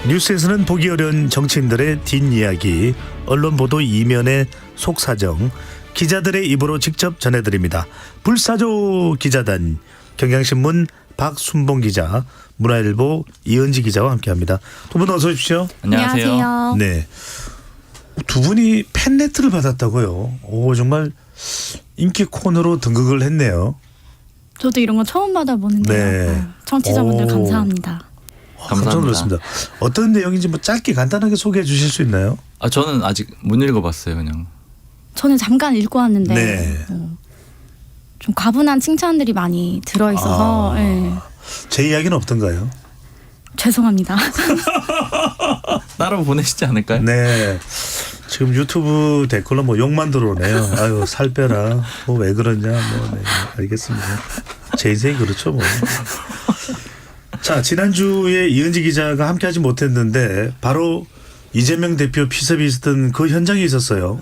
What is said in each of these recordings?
뉴스에서는 보기 어려운 정치인들의 뒷이야기, 언론 보도 이면의 속사정, 기자들의 입으로 직접 전해드립니다. 불사조 기자단, 경향신문 박순봉 기자, 문화일보 이은지 기자와 함께합니다. 두 분 어서 오십시오. 안녕하세요. 네, 두 분이 팬레터를 받았다고요. 오, 정말 인기 코너로 등극을 했네요. 저도 이런 거 처음 받아보는데요. 네. 청취자분들 오. 감사합니다. 깜짝 놀랐습니다. 어떤 내용인지 뭐 짧게 간단하게 소개해 주실 수 있나요? 저는 아직 못 읽어봤어요, 그냥. 저는 잠깐 읽고 왔는데 네. 좀 과분한 칭찬들이 많이 들어있어서 예. 제 이야기는 없던가요? 죄송합니다. 따로 보내시지 않을까요? 네. 지금 유튜브 댓글로 뭐 욕만 들어오네요. 아유, 살 빼라. 뭐 왜 그러냐. 뭐, 네. 알겠습니다. 제 인생이 그렇죠, 뭐. 자, 지난주에 이은지 기자가 함께 하지 못했는데 바로 이재명 대표 피습이 있었던 그 현장에 있었어요.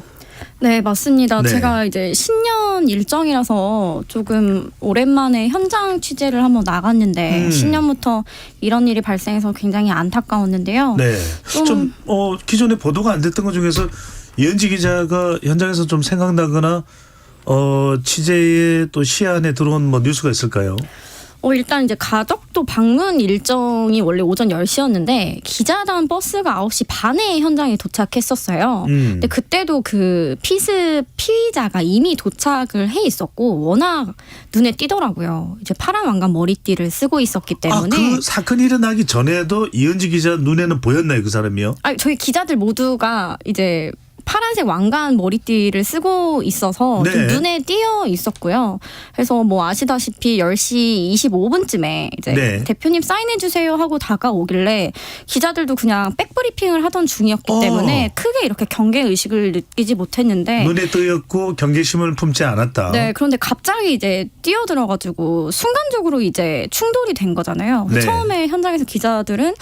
네, 맞습니다. 네. 제가 이제 신년 일정이라서 조금 오랜만에 현장 취재를 한번 나갔는데 신년부터 이런 일이 발생해서 굉장히 안타까웠는데요. 네. 좀 기존에 보도가 안 됐던 것 중에서 이은지 기자가 현장에서 좀 생각나거나 취재에 또 시안에 들어온 뭐 뉴스가 있을까요? 일단 이제 가족도 방문 일정이 원래 오전 10시였는데 기자단 버스가 9시 반에 현장에 도착했었어요. 근데 그때도 그 피습 피의자가 이미 도착을 해 있었고 워낙 눈에 띄더라고요. 이제 파란 왕관 머리띠를 쓰고 있었기 때문에. 그 사건이 일어나기 전에도 이은지 기자 눈에는 보였나요, 그 사람이요? 저희 기자들 모두가 이제 파란색 왕관 머리띠를 쓰고 있어서 네. 좀 눈에 띄어 있었고요. 그래서 뭐 아시다시피 10시 25분쯤에 이제 네. 대표님 사인해 주세요 하고 다가오길래 기자들도 그냥 백브리핑을 하던 중이었기 때문에 크게 이렇게 경계 의식을 느끼지 못했는데 눈에 뜨였고 경계심을 품지 않았다. 네, 그런데 갑자기 이제 뛰어들어가지고 순간적으로 이제 충돌이 된 거잖아요. 네. 처음에 현장에서 기자들은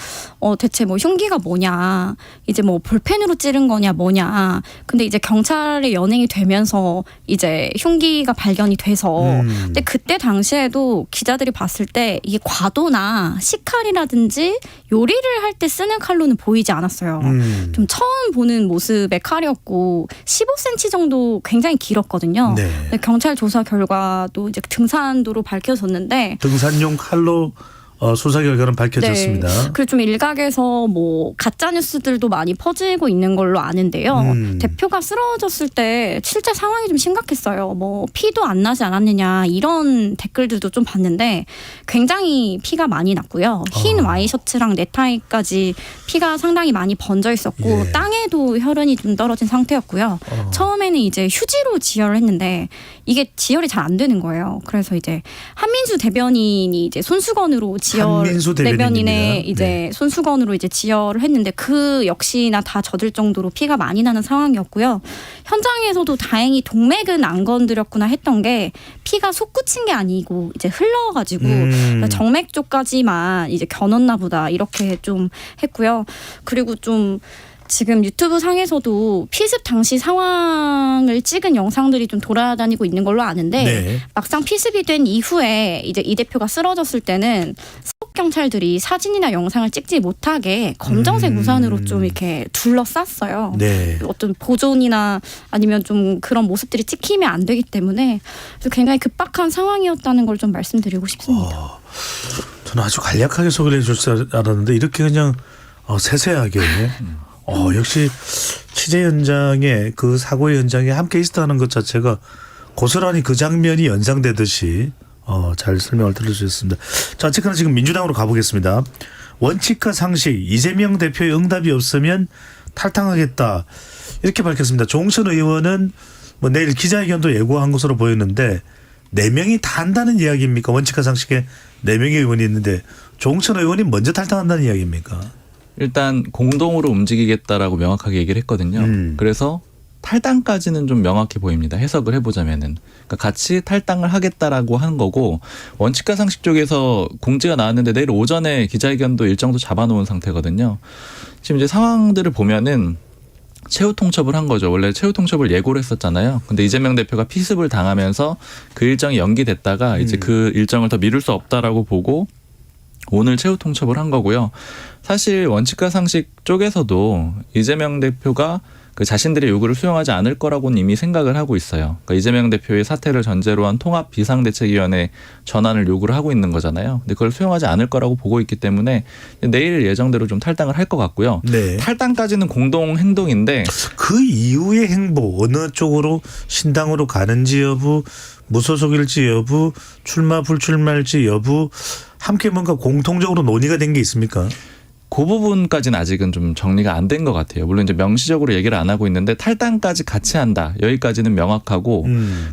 대체 뭐 흉기가 뭐냐, 이제 뭐 볼펜으로 찌른 거냐 뭐냐. 근데 이제 경찰에 연행이 되면서 이제 흉기가 발견이 돼서 근데 그때 당시에도 기자들이 봤을 때 이게 과도나 식칼이라든지 요리를 할 때 쓰는 칼로는 보이지 않았어요. 좀 처음 보는 모습의 칼이었고 15cm 정도 굉장히 길었거든요. 네. 근데 경찰 조사 결과도 이제 등산도로 밝혀졌는데 등산용 칼로 수사 결과는 밝혀졌습니다. 네. 그리고 좀 일각에서 뭐 가짜 뉴스들도 많이 퍼지고 있는 걸로 아는데요. 대표가 쓰러졌을 때 실제 상황이 좀 심각했어요. 뭐 피도 안 나지 않았느냐 이런 댓글들도 좀 봤는데 굉장히 피가 많이 났고요. 흰 와이셔츠랑 넥타이까지 피가 상당히 많이 번져 있었고 예. 땅에도 혈흔이 좀 떨어진 상태였고요. 처음에는 이제 휴지로 지혈을 했는데 이게 지혈이 잘 안 되는 거예요. 그래서 이제 한민수 대변인이 이제 손수건으로 한민수 대변인입니다. 대변인의 이제 네. 손수건으로 이제 지혈을 했는데 그 역시나 다 젖을 정도로 피가 많이 나는 상황이었고요. 현장에서도 다행히 동맥은 안 건드렸구나 했던 게 피가 솟구친 게 아니고 이제 흘러가지고 정맥 쪽까지만 이제 겨눴나 보다 이렇게 좀 했고요. 그리고 좀 지금 유튜브 상에서도 피습 당시 상황을 찍은 영상들이 좀 돌아다니고 있는 걸로 아는데 네. 막상 피습이 된 이후에 이제 이 대표가 쓰러졌을 때는 서울 경찰들이 사진이나 영상을 찍지 못하게 검정색 우산으로 좀 이렇게 둘러쌌어요. 네. 어떤 보존이나 아니면 좀 그런 모습들이 찍히면 안 되기 때문에 굉장히 급박한 상황이었다는 걸 좀 말씀드리고 싶습니다. 저는 아주 간략하게 소개를 해줄 줄 알았는데 이렇게 그냥 세세하게 역시 취재 현장에 그 사고의 현장에 함께 있었다는 것 자체가 고스란히 그 장면이 연상되듯이 잘 설명을 들어주셨습니다. 자, 어쨌거나 지금 민주당으로 가보겠습니다. 원칙과 상식, 이재명 대표의 응답이 없으면 탈당하겠다 이렇게 밝혔습니다. 조홍천 의원은 뭐 내일 기자회견도 예고한 것으로 보였는데 4명이 다 한다는 이야기입니까? 원칙과 상식에 4명의 의원이 있는데 조홍천 의원이 먼저 탈당한다는 이야기입니까? 일단 공동으로 움직이겠다라고 명확하게 얘기를 했거든요. 그래서 탈당까지는 좀 명확해 보입니다. 해석을 해보자면은. 그러니까 같이 탈당을 하겠다라고 하는 거고 원칙과 상식 쪽에서 공지가 나왔는데 내일 오전에 기자회견도 일정도 잡아놓은 상태거든요. 지금 이제 상황들을 보면은 최후 통첩을 한 거죠. 원래 최후 통첩을 예고를 했었잖아요. 근데 이재명 대표가 피습을 당하면서 그 일정이 연기됐다가 이제 그 일정을 더 미룰 수 없다라고 보고 오늘 최후 통첩을 한 거고요. 사실 원칙과 상식 쪽에서도 이재명 대표가 그 자신들의 요구를 수용하지 않을 거라고는 이미 생각을 하고 있어요. 그러니까 이재명 대표의 사퇴를 전제로 한 통합 비상대책위원회 전환을 요구를 하고 있는 거잖아요. 근데 그걸 수용하지 않을 거라고 보고 있기 때문에 내일 예정대로 좀 탈당을 할 것 같고요. 네. 탈당까지는 공동 행동인데 그 이후의 행보 어느 쪽으로 신당으로 가는지 여부, 무소속일지 여부, 출마 불출마일지 여부 함께 뭔가 공통적으로 논의가 된 게 있습니까? 그 부분까지는 아직은 좀 정리가 안 된 것 같아요. 물론 이제 명시적으로 얘기를 안 하고 있는데 탈당까지 같이 한다. 여기까지는 명확하고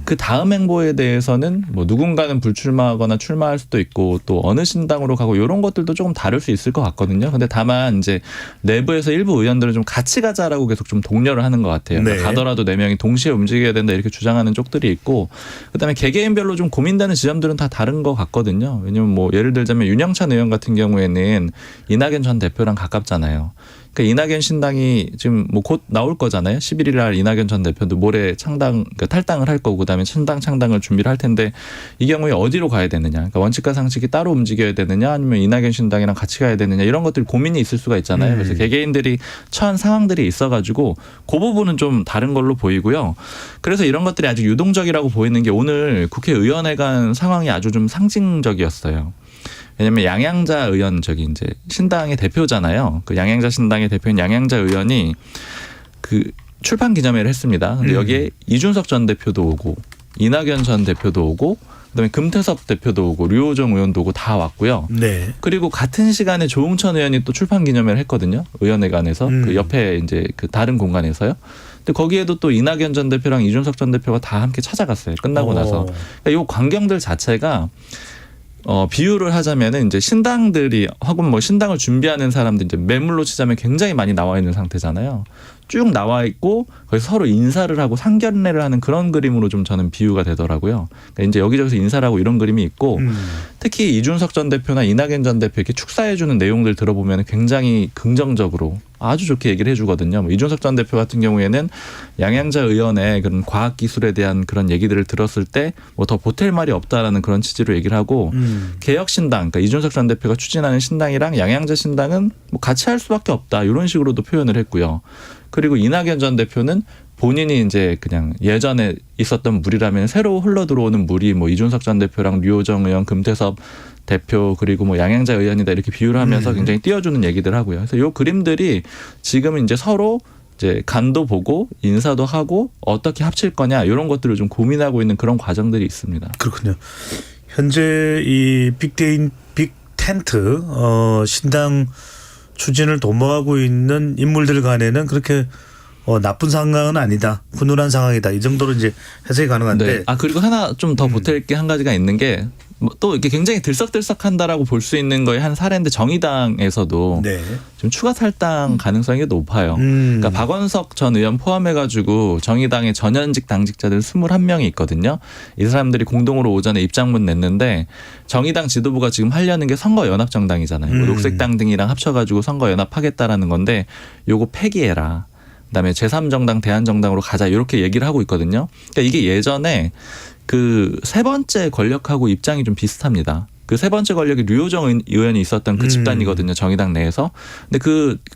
그 다음 행보에 대해서는 뭐 누군가는 불출마하거나 출마할 수도 있고 또 어느 신당으로 가고 이런 것들도 조금 다를 수 있을 것 같거든요. 근데 다만 이제 내부에서 일부 의원들은 좀 같이 가자라고 계속 좀 독려를 하는 것 같아요. 그러니까 네. 가더라도 4명이 동시에 움직여야 된다 이렇게 주장하는 쪽들이 있고 그다음에 개개인별로 좀 고민되는 지점들은 다 다른 것 같거든요. 왜냐면 뭐 예를 들자면 윤영찬 의원 같은 경우에는 이낙연 전 대표랑 가깝잖아요. 그러니까 이낙연 신당이 지금 뭐 곧 나올 거잖아요. 11일 날 이낙연 전 대표도 모레 그러니까 탈당을 할 거고 그다음에 신당 창당을 준비를 할 텐데 이 경우에 어디로 가야 되느냐. 그러니까 원칙과 상식이 따로 움직여야 되느냐 아니면 이낙연 신당이랑 같이 가야 되느냐 이런 것들 고민이 있을 수가 있잖아요. 그래서 개개인들이 처한 상황들이 있어가지고 그 부분은 좀 다른 걸로 보이고요. 그래서 이런 것들이 아주 유동적이라고 보이는 게 오늘 국회의원회 간 상황이 아주 좀 상징적이었어요. 왜냐면 양양자 의원 저기 이제 신당의 대표잖아요. 그 양양자 신당의 대표인 양양자 의원이 그 출판 기념회를 했습니다. 근데 여기에 이준석 전 대표도 오고 이낙연 전 대표도 오고 그다음에 금태섭 대표도 오고 류호정 의원도 오고 다 왔고요. 네. 그리고 같은 시간에 조응천 의원이 또 출판 기념회를 했거든요. 의원회관에서 그 옆에 이제 그 다른 공간에서요. 근데 거기에도 또 이낙연 전 대표랑 이준석 전 대표가 다 함께 찾아갔어요. 끝나고 나서. 그러니까 이 광경들 자체가 비유를 하자면은 이제 신당들이 혹은 뭐 신당을 준비하는 사람들 이제 매물로 치자면 굉장히 많이 나와 있는 상태잖아요. 쭉 나와 있고 거기서 서로 인사를 하고 상견례를 하는 그런 그림으로 좀 저는 비유가 되더라고요. 그러니까 이제 여기저기서 인사를 하고 이런 그림이 있고 특히 이준석 전 대표나 이낙연 전 대표 이렇게 축사해주는 내용들 들어보면 굉장히 긍정적으로 아주 좋게 얘기를 해주거든요. 뭐 이준석 전 대표 같은 경우에는 양양자 의원의 그런 과학기술에 대한 그런 얘기들을 들었을 때 뭐 더 보탤 말이 없다라는 그런 취지로 얘기를 하고 개혁신당, 그러니까 이준석 전 대표가 추진하는 신당이랑 양양자 신당은 뭐 같이 할 수밖에 없다 이런 식으로도 표현을 했고요. 그리고 이낙연 전 대표는 본인이 이제 그냥 예전에 있었던 물이라면 새로 흘러 들어오는 물이 뭐 이준석 전 대표랑 류호정 의원, 금태섭 대표 그리고 뭐 양양자 의원이다 이렇게 비유를 하면서 굉장히 띄워주는 얘기들 하고요. 그래서 요 그림들이 지금은 이제 서로 이제 간도 보고 인사도 하고 어떻게 합칠 거냐 이런 것들을 좀 고민하고 있는 그런 과정들이 있습니다. 그렇군요. 현재 이 빅텐트 신당 추진을 도모하고 있는 인물들 간에는 그렇게 나쁜 상황은 아니다. 훈훈한 상황이다. 이 정도로 이제 해석이 가능한데. 네. 아 그리고 하나 좀 더 보탤 게 한 가지가 있는 게 또 이렇게 굉장히 들썩들썩한다라고 볼 수 있는 거의 한 사례인데 정의당에서도 네. 지금 추가 탈당 가능성이 높아요. 그러니까 박원석 전 의원 포함해가지고 정의당의 전현직 당직자들 21명이 있거든요. 이 사람들이 공동으로 오전에 입장문 냈는데 정의당 지도부가 지금 하려는 게 선거연합정당이잖아요. 뭐 녹색당 등이랑 합쳐가지고 선거연합하겠다라는 건데 요거 폐기해라. 그다음에 제3정당 대한정당으로 가자 이렇게 얘기를 하고 있거든요. 그러니까 이게 예전에 그 세 번째 권력하고 입장이 좀 비슷합니다. 그 세 번째 권력이 류호정 의원이 있었던 그 집단이거든요. 정의당 내에서. 근데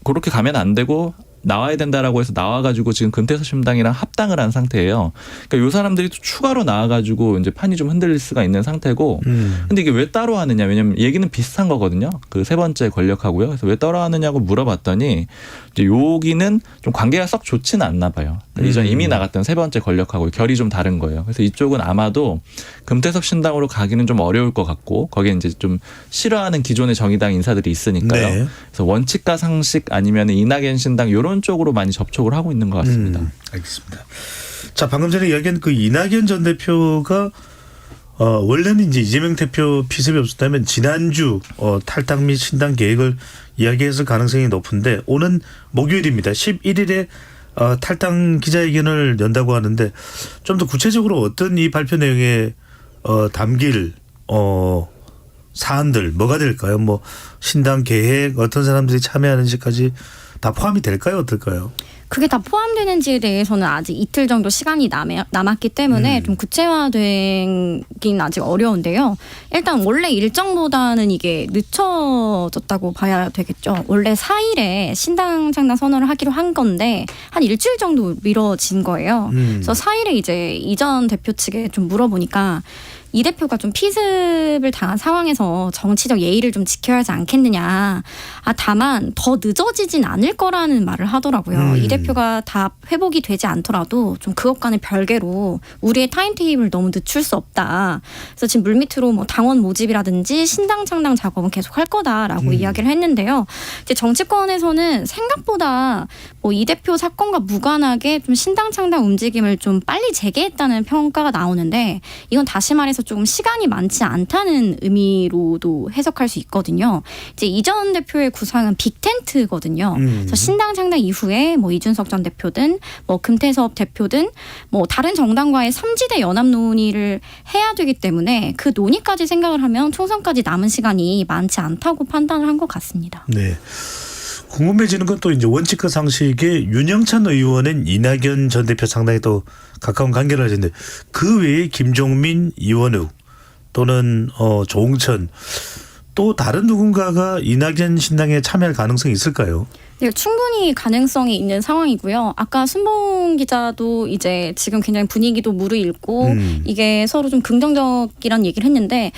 그렇게 가면 안 되고 나와야 된다라고 해서 나와가지고 지금 금태섭 신당이랑 합당을 한 상태예요. 그러니까 요 사람들이 또 추가로 나와가지고 이제 판이 좀 흔들릴 수가 있는 상태고. 근데 이게 왜 따로 하느냐? 왜냐면 얘기는 비슷한 거거든요. 그 세 번째 권력하고요. 그래서 왜 따로 하느냐고 물어봤더니 이제 여기는 좀 관계가 썩 좋지는 않나 봐요. 이전 이미 나갔던 세 번째 권력하고 결이 좀 다른 거예요. 그래서 이쪽은 아마도 금태섭 신당으로 가기는 좀 어려울 것 같고 거기에 이제 좀 싫어하는 기존의 정의당 인사들이 있으니까요. 네. 그래서 원칙과 상식 아니면 이낙연 신당 이런 쪽으로 많이 접촉을 하고 있는 것 같습니다. 알겠습니다. 자, 방금 전에 이야기한 그 이낙연 전 대표가 원래는 이제 이재명 대표 피습이 없었다면 지난주 탈당 및 신당 계획을 이야기했을 가능성이 높은데 오는 목요일입니다. 11일에 탈당 기자회견을 연다고 하는데 좀 더 구체적으로 어떤 이 발표 내용에 담길 사안들 뭐가 될까요? 뭐 신당 계획 어떤 사람들이 참여하는지까지 다 포함이 될까요? 어떨까요? 그게 다 포함되는지에 대해서는 아직 이틀 정도 시간이 남았기 때문에 좀 구체화되긴 아직 어려운데요. 일단 원래 일정보다는 이게 늦춰졌다고 봐야 되겠죠. 원래 4일에 신당 창당 선언을 하기로 한 건데 한 일주일 정도 미뤄진 거예요. 그래서 4일에 이제 이전 대표 측에 좀 물어보니까 이 대표가 좀 피습을 당한 상황에서 정치적 예의를 좀 지켜야 하지 않겠느냐. 다만 더 늦어지진 않을 거라는 말을 하더라고요. 이 대표가 다 회복이 되지 않더라도 좀 그것과는 별개로 우리의 타임테이블을 너무 늦출 수 없다. 그래서 지금 물밑으로 뭐 당원 모집이라든지 신당 창당 작업은 계속 할 거다라고 이야기를 했는데요. 이제 정치권에서는 생각보다 뭐 이 대표 사건과 무관하게 좀 신당 창당 움직임을 좀 빨리 재개했다는 평가가 나오는데 이건 다시 말해서 조금 시간이 많지 않다는 의미로도 해석할 수 있거든요. 이제 이전 대표의 구상은 빅텐트거든요. 그래서 신당 창당 이후에 뭐 이준석 전 대표든 뭐 금태섭 대표든 뭐 다른 정당과의 3지대 연합 논의를 해야 되기 때문에 그 논의까지 생각을 하면 총선까지 남은 시간이 많지 않다고 판단을 한 것 같습니다. 네. 궁금해지는 건 또 이제 원칙과 상식의 윤영찬 의원은 이낙연 전 대표 상당히 또 가까운 관계를 하셨는데 그 외에 김종민, 이원욱 또는 조홍천 또 다른 누군가가 이낙연 신당에 참여할 가능성이 있을까요? 네, 충분히 가능성이 있는 상황이고요. 아까 순봉 기자도 이제 지금 굉장히 분위기도 무르익고 이게 서로 좀 긍정적이란 얘기를 했는데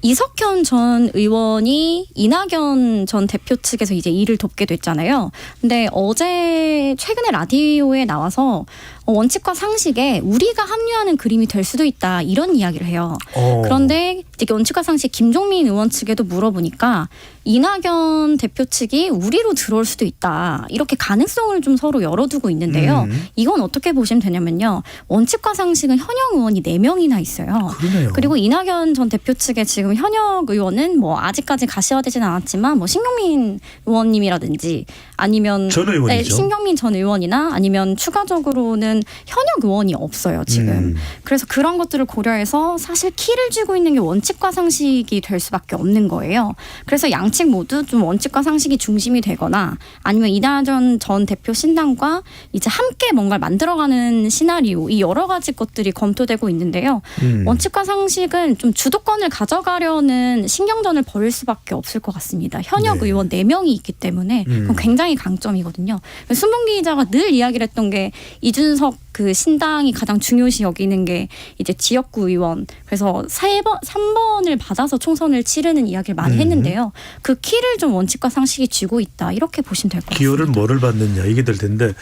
이석현 전 의원이 이낙연 전 대표 측에서 이제 일을 돕게 됐잖아요. 근데 어제 최근에 라디오에 나와서 원칙과 상식에 우리가 합류하는 그림이 될 수도 있다 이런 이야기를 해요. 그런데 이제 원칙과 상식 김종민 의원 측에도 물어보니까 이낙연 대표 측이 우리로 들어올 수도 있다. 이렇게 가능성을 좀 서로 열어두고 있는데요. 이건 어떻게 보시면 되냐면요. 원칙과 상식은 현역 의원이 4명이나 있어요. 그러네요. 그리고 이낙연 전 대표 측에 지금 현역 의원은 뭐 아직까지 가시화되지는 않았지만 뭐 신경민 의원님이라든지 아니면 전 의원이죠. 네, 신경민 전 의원이나 아니면 추가적으로는 현역 의원이 없어요 지금. 그래서 그런 것들을 고려해서 사실 키를 쥐고 있는 게 원칙과 상식이 될 수밖에 없는 거예요. 그래서 양측 모두 좀 원칙과 상식이 중심이 되거나 아니면 이낙연 전 대표 신당과 이제 함께 뭔가를 만들어가는 시나리오 이 여러 가지 것들이 검토되고 있는데요. 원칙과 상식은 좀 주도권을 가져가려는 신경전을 벌일 수밖에 없을 것 같습니다. 현역 네. 의원 4명이 있기 때문에 그건 굉장히 강점이거든요. 순봉기 기자가 늘 이야기를 했던 게 이준석 그 신당이 가장 중요시 여기는 게 이제 지역구 의원 그래서 3번을 받아서 총선을 치르는 이야기를 많이 했는데요. 그 키를 좀 원칙과 상식이 쥐고 있다 이렇게 보시면 될 것 같습니다. 기여를 뭐를 받느냐 이게 될 텐데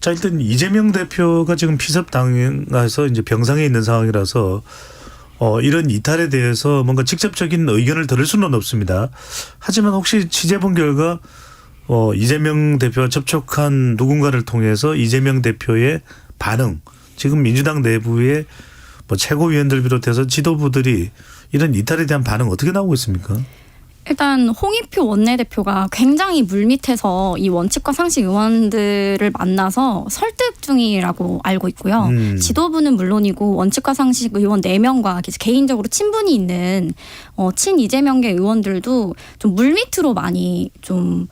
자 일단 이재명 대표가 지금 피습 당해서 이제 병상에 있는 상황이라서 이런 이탈에 대해서 뭔가 직접적인 의견을 들을 수는 없습니다. 하지만 혹시 취재본 결과 이재명 대표와 접촉한 누군가를 통해서 이재명 대표의 반응 지금 민주당 내부의 뭐 최고위원들 비롯해서 지도부들이 이런 이탈에 대한 반응 어떻게 나오고 있습니까? 일단 홍익표 원내대표가 굉장히 물밑에서 이 원칙과 상식 의원들을 만나서 설득 중이라고 알고 있고요. 지도부는 물론이고 원칙과 상식 의원 4명과 개인적으로 친분이 있는 친 이재명계 의원들도 좀 물밑으로 많이 좀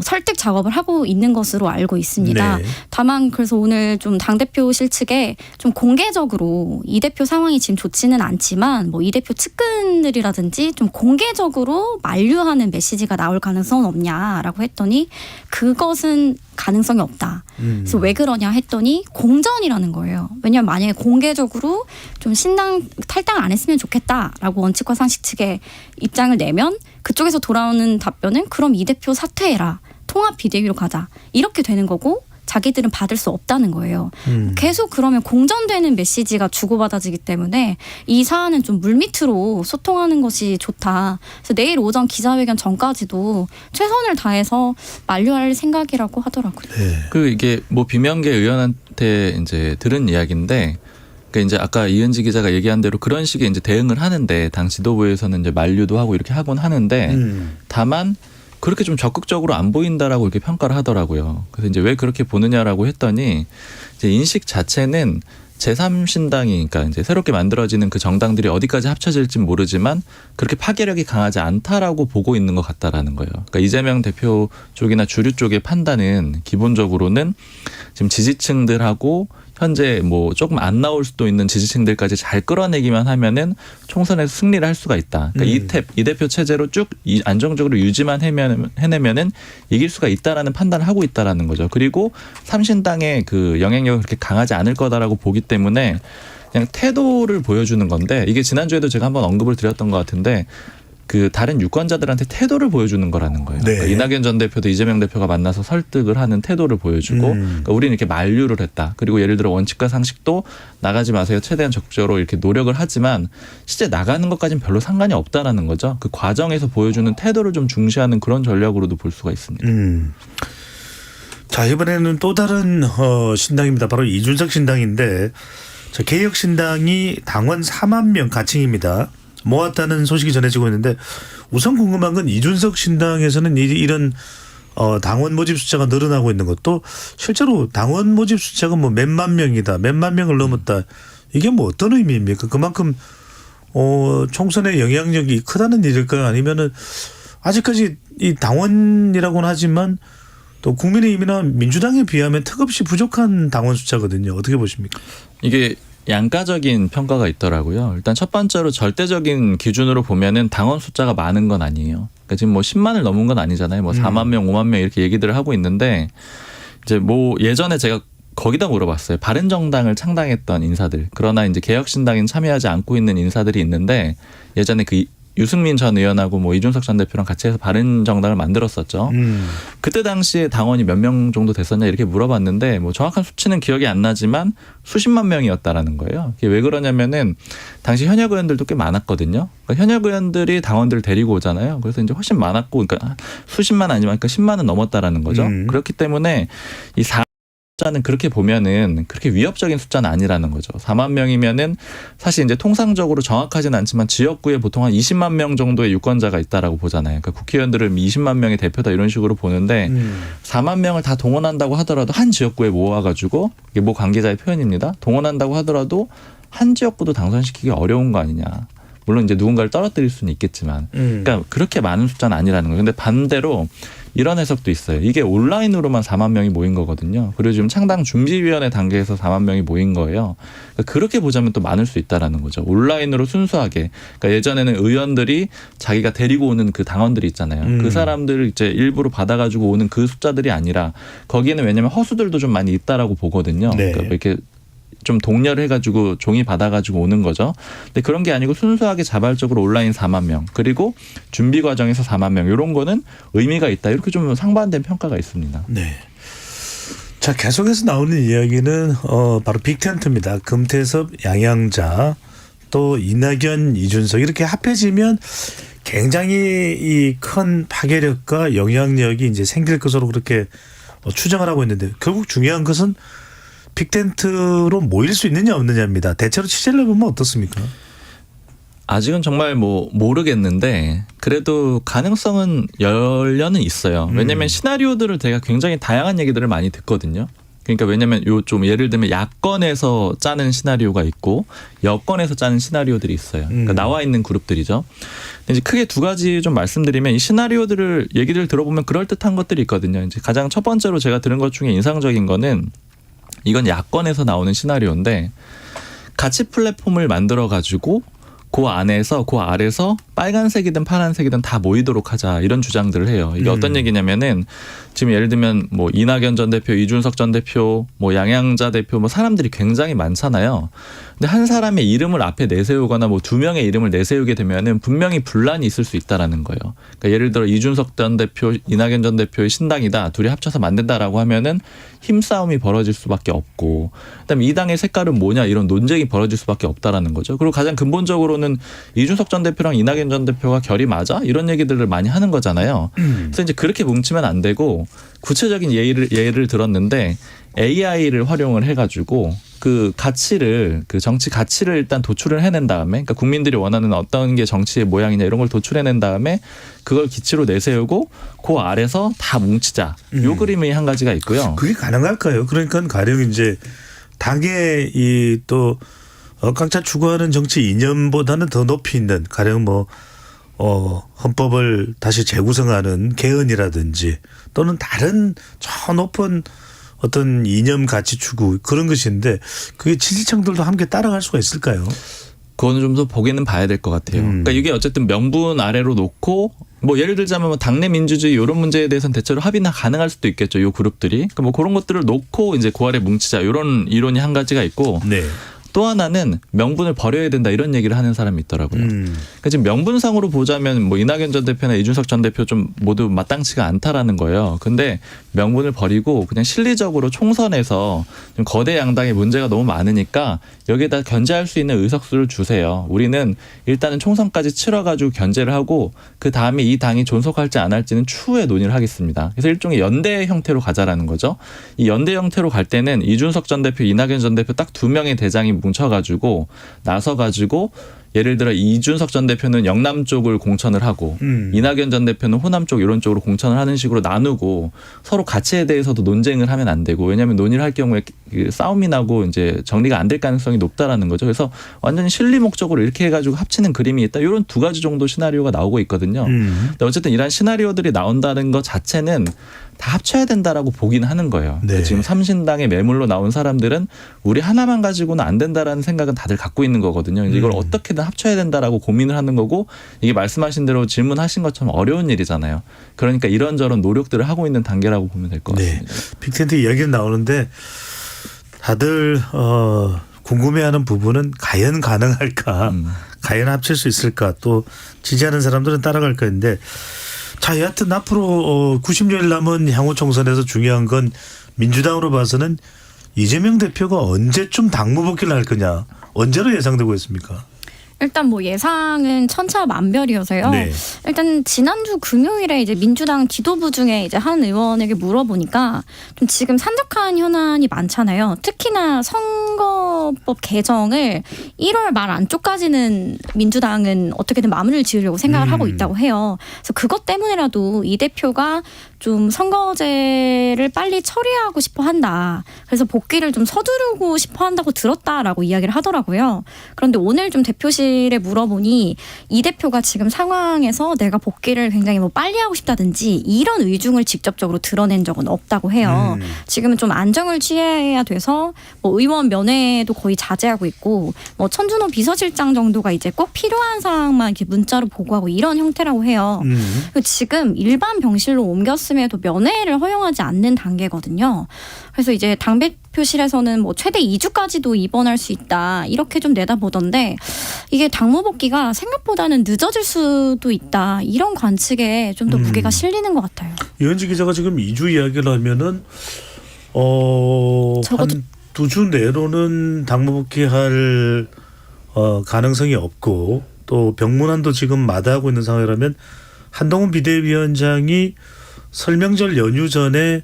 설득 작업을 하고 있는 것으로 알고 있습니다. 네. 다만 그래서 오늘 좀 당대표실 측에 좀 공개적으로 이 대표 상황이 지금 좋지는 않지만 뭐 이 대표 측근들이라든지 좀 공개적으로 만류하는 메시지가 나올 가능성은 없냐라고 했더니 그것은 가능성이 없다. 그래서 왜 그러냐 했더니 공전이라는 거예요. 왜냐하면 만약에 공개적으로 좀 신당 탈당 안 했으면 좋겠다라고 원칙과 상식 측에 입장을 내면 그쪽에서 돌아오는 답변은 그럼 이 대표 사퇴해라. 통합 비대위로 가자. 이렇게 되는 거고 자기들은 받을 수 없다는 거예요. 계속 그러면 공전되는 메시지가 주고받아지기 때문에 이 사안은 좀 물밑으로 소통하는 것이 좋다. 그래서 내일 오전 기자회견 전까지도 최선을 다해서 만류할 생각이라고 하더라고요. 네. 그 이게 뭐 비명계 의원한테 이제 들은 이야기인데 그러니까 이제 아까 이은지 기자가 얘기한 대로 그런 식의 이제 대응을 하는데 당 지도부에서는 이제 만류도 하고 이렇게 하곤 하는데 다만 그렇게 좀 적극적으로 안 보인다라고 이렇게 평가를 하더라고요. 그래서 이제 왜 그렇게 보느냐라고 했더니 이제 인식 자체는 제3신당이 그러니까 이제 새롭게 만들어지는 그 정당들이 어디까지 합쳐질지 모르지만 그렇게 파괴력이 강하지 않다라고 보고 있는 것 같다라는 거예요. 그러니까 이재명 대표 쪽이나 주류 쪽의 판단은 기본적으로는 지금 지지층들하고 현재 뭐 조금 안 나올 수도 있는 지지층들까지 잘 끌어내기만 하면은 총선에서 승리를 할 수가 있다. 그러니까 이 대표 체제로 쭉 안정적으로 유지만 해내면은 이길 수가 있다라는 판단을 하고 있다라는 거죠. 그리고 삼신당의 그 영향력이 그렇게 강하지 않을 거다라고 보기 때문에 그냥 태도를 보여주는 건데 이게 지난주에도 제가 한번 언급을 드렸던 것 같은데 그 다른 유권자들한테 태도를 보여주는 거라는 거예요. 네. 그러니까 이낙연 전 대표도 이재명 대표가 만나서 설득을 하는 태도를 보여주고 그러니까 우리는 이렇게 만류를 했다. 그리고 예를 들어 원칙과 상식도 나가지 마세요. 최대한 적극적으로 이렇게 노력을 하지만 실제 나가는 것까지는 별로 상관이 없다라는 거죠. 그 과정에서 보여주는 태도를 좀 중시하는 그런 전략으로도 볼 수가 있습니다. 자, 이번에는 또 다른 신당입니다. 바로 이준석 신당인데 자, 개혁신당이 당원 4만 명 가칭입니다. 모았다는 소식이 전해지고 있는데 우선 궁금한 건 이준석 신당에서는 이런 당원 모집 숫자가 늘어나고 있는 것도 실제로 당원 모집 숫자가 뭐 몇만 명이다, 몇만 명을 넘었다. 이게 뭐 어떤 의미입니까? 그만큼 총선의 영향력이 크다는 일일까요? 아니면은 아직까지 이 당원이라고는 하지만 또 국민의힘이나 민주당에 비하면 턱없이 부족한 당원 숫자거든요. 어떻게 보십니까? 이게 양가적인 평가가 있더라고요. 일단 첫 번째로 절대적인 기준으로 보면은 당원 숫자가 많은 건 아니에요. 그러니까 지금 뭐 10만을 넘은 건 아니잖아요. 뭐 4만 명, 5만 명 이렇게 얘기들을 하고 있는데 이제 뭐 예전에 제가 거기다 물어봤어요. 바른정당을 창당했던 인사들. 그러나 이제 개혁신당엔 참여하지 않고 있는 인사들이 있는데 예전에 그 유승민 전 의원하고 뭐 이준석 전 대표랑 같이 해서 바른정당을 만들었었죠. 그때 당시에 당원이 몇 명 정도 됐었냐 이렇게 물어봤는데 뭐 정확한 수치는 기억이 안 나지만 수십만 명이었다라는 거예요. 이게 왜 그러냐면은 당시 현역 의원들도 꽤 많았거든요. 그러니까 현역 의원들이 당원들을 데리고 오잖아요. 그래서 이제 훨씬 많았고 그러니까 수십만 아니면 그러니까 10만은 넘었다라는 거죠. 그렇기 때문에 이 숫자는 그렇게 보면은 그렇게 위협적인 숫자는 아니라는 거죠. 4만 명이면은 사실 이제 통상적으로 정확하지는 않지만 지역구에 보통 한 20만 명 정도의 유권자가 있다라고 보잖아요. 그러니까 국회의원들을 20만 명의 대표다 이런 식으로 보는데 4만 명을 다 동원한다고 하더라도 한 지역구에 모아가지고 이게 뭐 관계자의 표현입니다. 동원한다고 하더라도 한 지역구도 당선시키기 어려운 거 아니냐. 물론 이제 누군가를 떨어뜨릴 수는 있겠지만 그러니까 그렇게 많은 숫자는 아니라는 거예요. 근데 반대로 이런 해석도 있어요. 이게 온라인으로만 4만 명이 모인 거거든요. 그리고 지금 창당 준비위원회 단계에서 4만 명이 모인 거예요. 그러니까 그렇게 보자면 또 많을 수 있다라는 거죠. 온라인으로 순수하게. 그러니까 예전에는 의원들이 자기가 데리고 오는 그 당원들이 있잖아요. 그 사람들을 이제 일부러 받아가지고 오는 그 숫자들이 아니라 거기에는 왜냐하면 허수들도 좀 많이 있다라고 보거든요. 네. 그러니까 이렇게 좀 독려를 해가지고 종이 받아가지고 오는 거죠. 근데 그런 게 아니고 순수하게 자발적으로 온라인 4만 명 그리고 준비 과정에서 4만 명 이런 거는 의미가 있다. 이렇게 좀 상반된 평가가 있습니다. 네. 자, 계속해서 나오는 이야기는 바로 빅텐트입니다. 금태섭, 양양자, 또 이낙연, 이준석 이렇게 합해지면 굉장히 이 큰 파괴력과 영향력이 이제 생길 것으로 그렇게 추정을 하고 있는데 결국 중요한 것은 빅텐트로 모일 수 있느냐 없느냐입니다. 대체로 취재를 해보면 어떻습니까? 아직은 정말 뭐 모르겠는데 그래도 가능성은 열려는 있어요. 왜냐하면 시나리오들을 제가 굉장히 다양한 얘기들을 많이 듣거든요. 그러니까 왜냐하면 요 좀 예를 들면 야권에서 짜는 시나리오가 있고 여권에서 짜는 시나리오들이 있어요. 그러니까 나와 있는 그룹들이죠. 근데 이제 크게 두 가지 좀 말씀드리면 이 시나리오들을 얘기를 들어보면 그럴 듯한 것들이 있거든요. 이제 가장 첫 번째로 제가 들은 것 중에 인상적인 거는 이건 야권에서 나오는 시나리오인데 가치 플랫폼을 만들어 가지고 그 안에서 그 아래서 빨간색이든 파란색이든 다 모이도록 하자 이런 주장들을 해요. 이게 어떤 얘기냐면은 지금 예를 들면 뭐 이낙연 전 대표, 이준석 전 대표, 뭐 양양자 대표 뭐 사람들이 굉장히 많잖아요. 근데 한 사람의 이름을 앞에 내세우거나 뭐 두 명의 이름을 내세우게 되면은 분명히 분란이 있을 수 있다라는 거예요. 그러니까 예를 들어 이준석 전 대표, 이낙연 전 대표의 신당이다. 둘이 합쳐서 만든다라고 하면은 힘싸움이 벌어질 수밖에 없고 그다음에 이 당의 색깔은 뭐냐 이런 논쟁이 벌어질 수밖에 없다라는 거죠. 그리고 가장 근본적으로는 이준석 전 대표랑 이낙연 전 대표가 결이 맞아? 이런 얘기들을 많이 하는 거잖아요. 그래서 이제 그렇게 뭉치면 안 되고 구체적인 예를 들었는데 AI를 활용을 해가지고 그 가치를 그 정치 가치를 일단 도출을 해낸 다음에 그러니까 국민들이 원하는 어떤 게 정치의 모양이냐 이런 걸 도출해낸 다음에 그걸 기치로 내세우고 그 아래서 다 뭉치자. 요 그림이 한 가지가 있고요. 그게 가능할까요? 그러니까 가령 이제 당의 이 또 각자 추구하는 정치 이념보다는 더 높이 있는 가령 뭐 헌법을 다시 재구성하는 개헌이라든지 또는 다른 저 높은 어떤 이념 가치 추구 그런 것인데 그게 지지층들도 함께 따라갈 수가 있을까요? 그거는 좀 더 보기는 봐야 될 것 같아요. 그러니까 이게 어쨌든 명분 아래로 놓고 뭐 예를 들자면 뭐 당내 민주주의 이런 문제에 대해서는 대체로 합의나 가능할 수도 있겠죠. 이 그룹들이. 그러니까 뭐 그런 것들을 놓고 이제 고아래 뭉치자 이런 이론이 한 가지가 있고 네. 또 하나는 명분을 버려야 된다 이런 얘기를 하는 사람이 있더라고요. 그러니까 지금 명분상으로 보자면 뭐 이낙연 전 대표나 이준석 전 대표 좀 모두 마땅치가 않다라는 거예요. 근데 명분을 버리고 그냥 실리적으로 총선에서 좀 거대 양당의 문제가 너무 많으니까 여기에다 견제할 수 있는 의석수를 주세요. 우리는 일단은 총선까지 치러가지고 견제를 하고 그 다음에 이 당이 존속할지 안 할지는 추후에 논의를 하겠습니다. 그래서 일종의 연대 형태로 가자라는 거죠. 이 연대 형태로 갈 때는 이준석 전 대표, 이낙연 전 대표 딱 두 명의 대장이 뭉쳐가지고 나서가지고 예를 들어 이준석 전 대표는 영남 쪽을 공천을 하고 이낙연 전 대표는 호남 쪽 이런 쪽으로 공천을 하는 식으로 나누고 서로 가치에 대해서도 논쟁을 하면 안 되고 왜냐하면 논의를 할 경우에 싸움이 나고 이제 정리가 안 될 가능성이 높다라는 거죠. 그래서 완전히 실리 목적으로 이렇게 해가지고 합치는 그림이 있다. 이런 두 가지 정도 시나리오가 나오고 있거든요. 근데 어쨌든 이런 시나리오들이 나온다는 것 자체는 다 합쳐야 된다라고 보긴 하는 거예요. 네. 지금 삼신당의 매물로 나온 사람들은 우리 하나만 가지고는 안 된다라는 생각은 다들 갖고 있는 거거든요. 이걸 어떻게든 합쳐야 된다라고 고민을 하는 거고 이게 말씀하신 대로 질문하신 것처럼 어려운 일이잖아요. 그러니까 이런저런 노력들을 하고 있는 단계라고 보면 될 것 같습니다. 빅텐트 이야기는 나오는데 다들 궁금해하는 부분은 과연 가능할까? 과연 합칠 수 있을까? 또 지지하는 사람들은 따라갈 건데 자, 여하튼 앞으로 90여일 남은 향후 총선에서 중요한 건 민주당으로 봐서는 이재명 대표가 언제쯤 당무복귀를 할 거냐. 언제로 예상되고 있습니까? 일단 뭐 예상은 천차만별이어서요. 네. 일단 지난주 금요일에 이제 민주당 지도부 중에 이제 한 의원에게 물어보니까 좀 지금 산적한 현안이 많잖아요. 특히나 선거법 개정을 1월 말 안쪽까지는 민주당은 어떻게든 마무리를 지으려고 생각을 하고 있다고 해요. 그래서 그것 때문에라도 이 대표가 좀 선거제를 빨리 처리하고 싶어 한다. 그래서 복귀를 좀 서두르고 싶어 한다고 들었다라고 이야기를 하더라고요. 그런데 오늘 좀 대표실에 물어보니 이 대표가 지금 상황에서 내가 복귀를 굉장히 뭐 빨리 하고 싶다든지 이런 의중을 직접적으로 드러낸 적은 없다고 해요. 지금은 좀 안정을 취해야 돼서 뭐 의원 면회도 거의 자제하고 있고 뭐 천준호 비서실장 정도가 이제 꼭 필요한 사항만 이렇게 문자로 보고하고 이런 형태라고 해요. 지금 일반 병실로 옮겼음에도 면회를 허용하지 않는 단계거든요. 그래서 이제 당대표실에서는 뭐 최대 2주까지도 입원할 수 있다 이렇게 좀 내다보던데 이게 당무복귀가 생각보다는 늦어질 수도 있다 이런 관측에 좀 더 무게가 실리는 것 같아요. 이현지 기자가 지금 2주 이야기를 하면은 적어도 한 2주 내로는 당무복귀할 가능성이 없고 또 병문안도 지금 마다하고 있는 상황이라면 한동훈 비대위원장이 설명절 연휴 전에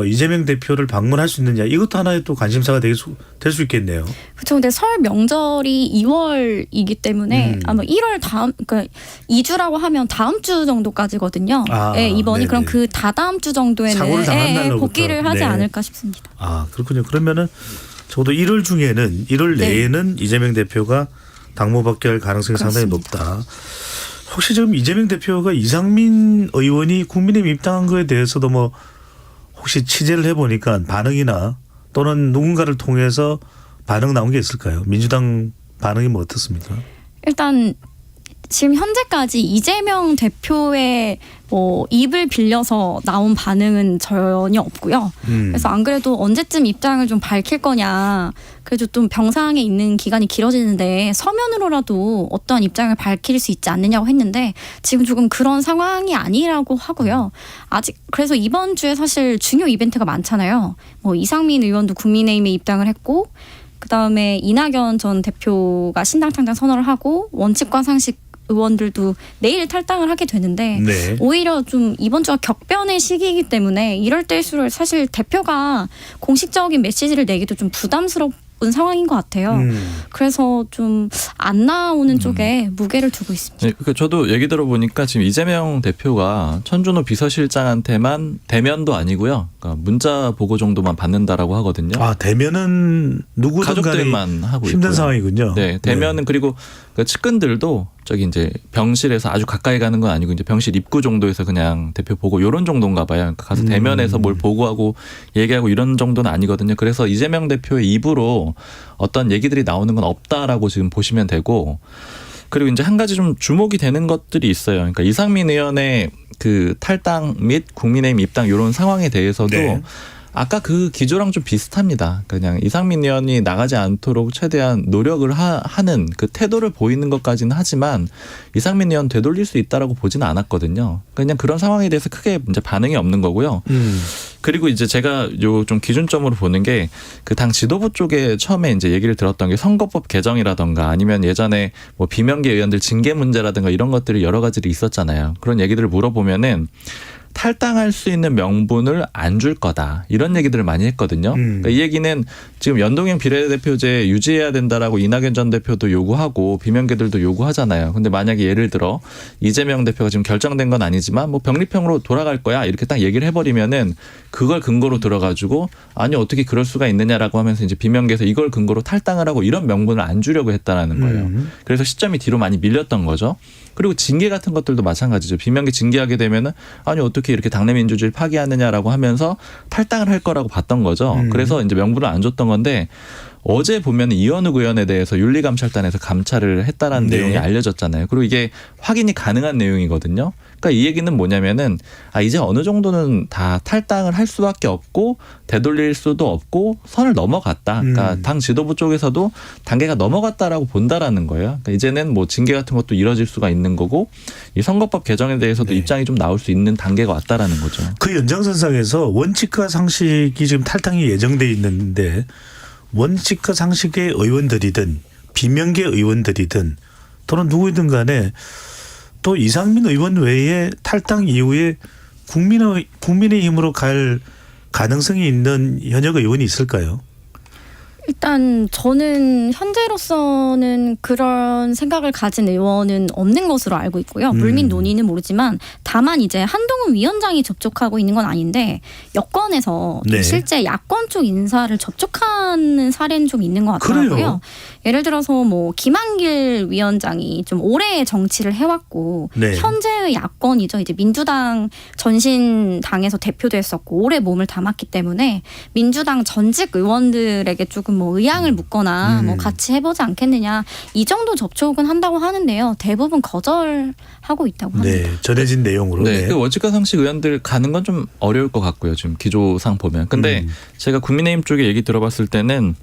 이재명 대표를 방문할 수 있느냐 이것도 하나의 또 관심사가 될 수 있겠네요. 그렇죠. 근데 설 명절이 2월이기 때문에 아마 1월 다음 그러니까 2주라고 하면 다음 주 정도까지거든요. 네, 이번이 네네. 그럼 그 다다음 주 정도에는 사고를 당한 날로부터. 복귀를 하지 네. 않을까 싶습니다. 아 그렇군요. 그러면은 적어도 1월 중에는 1월 네. 내에는 이재명 대표가 당무복귀할 가능성이 상당히 그렇습니다. 높다. 혹시 지금 이재명 대표가 이상민 의원이 국민의힘 입당한 거에 대해서도 뭐 혹시 취재를 해보니까 반응이나 또는 누군가를 통해서 반응 나온 게 있을까요? 민주당 반응이 뭐 어떻습니까? 일단 지금 현재까지 이재명 대표의 뭐 입을 빌려서 나온 반응은 전혀 없고요. 그래서 안 그래도 언제쯤 입장을 좀 밝힐 거냐. 그래도 좀 병상에 있는 기간이 길어지는데 서면으로라도 어떠한 입장을 밝힐 수 있지 않느냐고 했는데 지금 조금 그런 상황이 아니라고 하고요. 아직 그래서 이번 주에 사실 중요 이벤트가 많잖아요. 뭐 이상민 의원도 국민의힘에 입당을 했고 그다음에 이낙연 전 대표가 신당 창당 선언을 하고 원칙과 상식 의원들도 내일 탈당을 하게 되는데 네. 오히려 좀 이번 주가 격변의 시기이기 때문에 이럴 때일수록 사실 대표가 공식적인 메시지를 내기도 좀 부담스러운 상황인 것 같아요. 그래서 좀 안 나오는 쪽에 무게를 두고 있습니다. 네, 그러니까 저도 얘기 들어보니까 지금 이재명 대표가 천준호 비서실장한테만 대면도 아니고요. 그러니까 문자 보고 정도만 받는다라고 하거든요. 아, 대면은 누구든 간에 가족들만 하고 힘든 있고요. 상황이군요. 네, 대면은 그리고 그 측근들도 저기 이제 병실에서 아주 가까이 가는 건 아니고 이제 병실 입구 정도에서 그냥 대표 보고 요런 정도인가 봐요. 그러니까 가서 대면에서 뭘 보고하고 얘기하고 이런 정도는 아니거든요. 그래서 이재명 대표의 입으로 어떤 얘기들이 나오는 건 없다라고 지금 보시면 되고, 그리고 이제 한 가지 좀 주목이 되는 것들이 있어요. 그러니까 이상민 의원의 그 탈당 및 국민의힘 입당 이런 상황에 대해서도 네. 아까 그 기조랑 좀 비슷합니다. 그냥 이상민 의원이 나가지 않도록 최대한 노력을 하는 그 태도를 보이는 것까지는 하지만 이상민 의원 되돌릴 수 있다라고 보지는 않았거든요. 그냥 그런 상황에 대해서 크게 이제 반응이 없는 거고요. 그리고 이제 제가 요 좀 기준점으로 보는 게 그 당 지도부 쪽에 처음에 이제 얘기를 들었던 게 선거법 개정이라던가 아니면 예전에 뭐 비명계 의원들 징계 문제라든가 이런 것들이 여러 가지로 있었잖아요. 그런 얘기들을 물어보면은 탈당할 수 있는 명분을 안 줄 거다. 이런 얘기들을 많이 했거든요. 그러니까 이 얘기는 지금 연동형 비례대표제 유지해야 된다라고 이낙연 전 대표도 요구하고 비명계들도 요구하잖아요. 근데 만약에 예를 들어 이재명 대표가 지금 결정된 건 아니지만 뭐 병립형으로 돌아갈 거야 이렇게 딱 얘기를 해버리면은 그걸 근거로 들어가지고 아니 어떻게 그럴 수가 있느냐라고 하면서 이제 비명계에서 이걸 근거로 탈당을 하고 이런 명분을 안 주려고 했다라는 거예요. 그래서 시점이 뒤로 많이 밀렸던 거죠. 그리고 징계 같은 것들도 마찬가지죠. 비명계 징계하게 되면은 아니 어떻게 이렇게 당내 민주주의를 파기하느냐라고 하면서 탈당을 할 거라고 봤던 거죠. 그래서 이제 명분을 안 줬던 건데 어제 보면 이현욱 의원에 대해서 윤리감찰단에서 감찰을 했다라는 네. 내용이 알려졌잖아요. 그리고 이게 확인이 가능한 내용이거든요. 그러니까 이 얘기는 뭐냐면은 이제 어느 정도는 다 탈당을 할 수밖에 없고 되돌릴 수도 없고 선을 넘어갔다. 그러니까 당 지도부 쪽에서도 단계가 넘어갔다라고 본다라는 거예요. 그러니까 이제는 뭐 징계 같은 것도 이뤄질 수가 있는 거고 이 선거법 개정에 대해서도 네. 입장이 좀 나올 수 있는 단계가 왔다라는 거죠. 그 연장선상에서 원칙과 상식이 지금 탈당이 예정돼 있는데 원칙과 상식의 의원들이든 비명계 의원들이든 또는 누구이든 간에 또 이상민 의원 외에 탈당 이후에 국민의힘으로 갈 가능성이 있는 현역 의원이 있을까요? 일단 저는 현재로서는 그런 생각을 가진 의원은 없는 것으로 알고 있고요. 물밑 논의는 모르지만 다만 이제 한동훈 위원장이 접촉하고 있는 건 아닌데 여권에서 네. 실제 야권 쪽 인사를 접촉하는 사례는 좀 있는 것 같더라고요. 그래요? 예를 들어서 뭐 김한길 위원장이 좀 오래 정치를 해왔고 네. 현재의 야권이죠. 이제 민주당 전신당에서 대표도 했었고 오래 몸을 담았기 때문에 민주당 전직 의원들에게 조금 뭐 의향을 묻거나 뭐 같이 해보지 않겠느냐 이 정도 접촉은 한다고 하는데요. 대부분 거절하고 있다고 합니다. 네, 전해진 내용으로. 네, 네. 그 원칙과 상식 의원들 가는 건 좀 어려울 것 같고요. 지금 기조상 보면. 근데 제가 국민의힘 쪽에 얘기 들어봤을 때는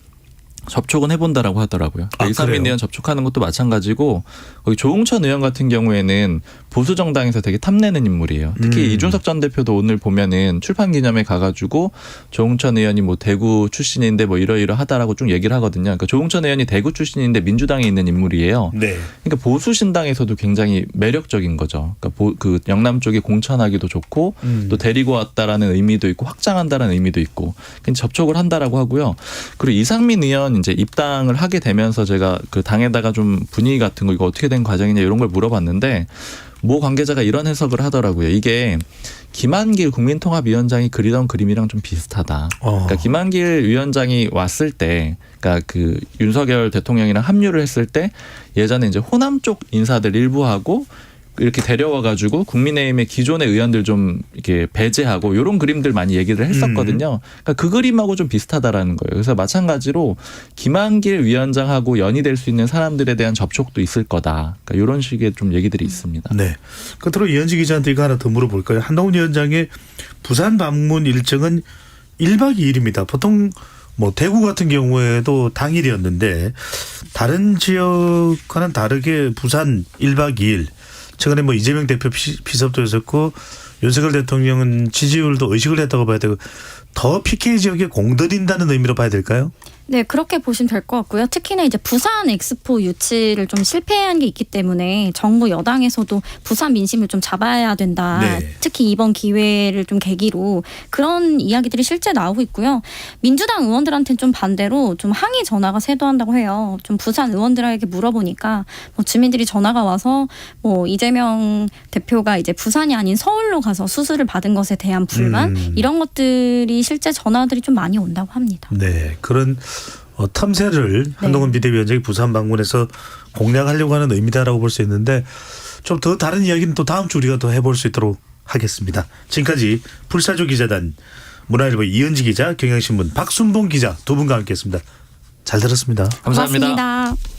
접촉은 해본다라고 하더라고요. 그러니까 이상민 그래요? 의원 접촉하는 것도 마찬가지고 거기 조응천 의원 같은 경우에는 보수 정당에서 되게 탐내는 인물이에요. 특히 이준석 전 대표도 오늘 보면은 출판 기념회 가가지고 조응천 의원이 뭐 대구 출신인데 뭐 이러이러하다라고 쭉 얘기를 하거든요. 그러니까 조응천 의원이 대구 출신인데 민주당에 있는 인물이에요. 네. 그러니까 보수 신당에서도 굉장히 매력적인 거죠. 그러니까 그 영남 쪽에 공천하기도 좋고 또 데리고 왔다라는 의미도 있고 확장한다라는 의미도 있고 접촉을 한다라고 하고요. 그리고 이상민 의원 이제 입당을 하게 되면서 제가 그 당에다가 좀 분위기 같은 거 이거 어떻게 된 과정이냐 이런 걸 물어봤는데 모 관계자가 이런 해석을 하더라고요. 이게 김한길 국민통합위원장이 그리던 그림이랑 좀 비슷하다. 그러니까 김한길 위원장이 왔을 때, 그러니까 그 윤석열 대통령이랑 합류를 했을 때 예전에 이제 호남 쪽 인사들 일부하고 이렇게 데려와가지고 국민의힘의 기존의 의원들 좀 이렇게 배제하고 이런 그림들 많이 얘기를 했었거든요. 그러니까 그 그림하고 좀 비슷하다라는 거예요. 그래서 마찬가지로 김한길 위원장하고 연이 될 수 있는 사람들에 대한 접촉도 있을 거다. 그러니까 이런 식의 좀 얘기들이 있습니다. 네. 끝으로 이현지 기자한테 이거 하나 더 물어볼까요? 한동훈 위원장의 부산 방문 일정은 1박 2일입니다. 보통 뭐 대구 같은 경우에도 당일이었는데 다른 지역과는 다르게 부산 1박 2일. 최근에 뭐 이재명 대표 비서도 있었고 윤석열 대통령은 지지율도 의식을 했다고 봐야 되고 더 PK 지역에 공들인다는 의미로 봐야 될까요? 네, 그렇게 보시면 될 것 같고요. 특히나 이제 부산 엑스포 유치를 좀 실패한 게 있기 때문에 정부 여당에서도 부산 민심을 좀 잡아야 된다. 네. 특히 이번 기회를 좀 계기로 그런 이야기들이 실제 나오고 있고요. 민주당 의원들한테는 좀 반대로 좀 항의 전화가 쇄도한다고 해요. 좀 부산 의원들에게 물어보니까 뭐 주민들이 전화가 와서 뭐 이재명 대표가 이제 부산이 아닌 서울로 가서 수술을 받은 것에 대한 불만 이런 것들이 실제 전화들이 좀 많이 온다고 합니다. 네, 그런 틈새를 한동훈 비대위원장이 부산 방문해서 공략하려고 하는 의미다라고 볼 수 있는데 좀 더 다른 이야기는 또 다음 주 우리가 더 해볼 수 있도록 하겠습니다. 지금까지 불사조 기자단 문화일보 이은지 기자, 경향신문 박순봉 기자 두 분과 함께했습니다. 잘 들었습니다. 감사합니다. 고맙습니다.